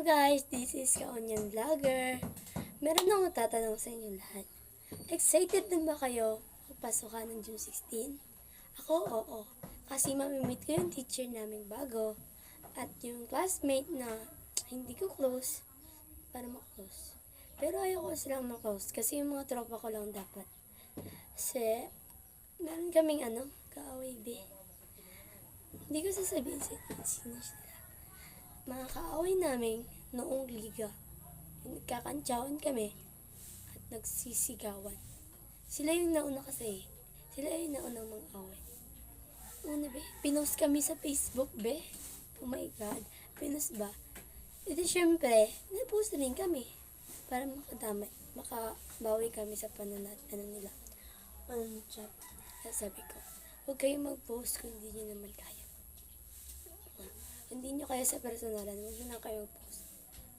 guys, this is Kaonyan Vlogger. Meron akong tatanong sa inyo lahat. Excited din ba kayo magpasukan ng June 16? Ako, oo. Kasi mamimit ko yung teacher namin bago. At yung classmate na hindi ko close, para ma-close. Pero ayoko silang ma-close kasi yung mga tropa ko lang dapat. Kasi, meron kaming kaaway be. Hindi ko sasabihin sino sila. Mga kaaway namin noong liga. Nagkakantsawan kami at nagsisigawan. Sila yung nauna kasi. Sila yung naunang mga away. Una be, pinost kami sa Facebook be. Oh my God, pinost ba? Ito syempre, napost rin kami. Para makabawi kami sa panunat, nila. Chat. Sabi ko, huwag kayong mag-post kung hindi nyo naman kaya. Hindi nyo kaya sa personalan, huwag nyo lang kayo mag-post.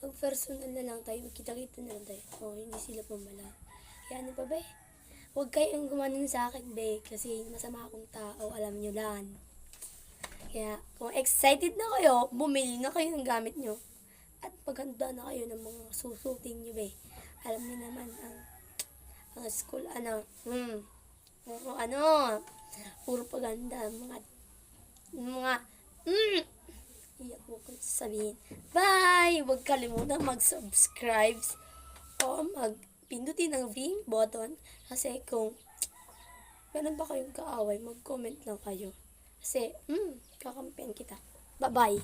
Mag-personal na lang tayo, magkita-kita na lang tayo. Hindi sila pumala. Kaya ano pa ba eh? Huwag kayong gumanon sa akin be, kasi masama akong tao, alam nyo lang. Kaya kung excited na kayo, bumili na kayo ng gamit nyo. At maghanda na kayo ng mga susutin nyo be. Alam nyo naman ang school, puro paganda, iyak mo kung sasabihin. Bye! Huwag kalimutan mag-subscribe o mag-pindutin ang ring button. Kasi kung meron ba kayong kaaway, mag-comment lang kayo. Kasi, kakampihan kita. Bye-bye!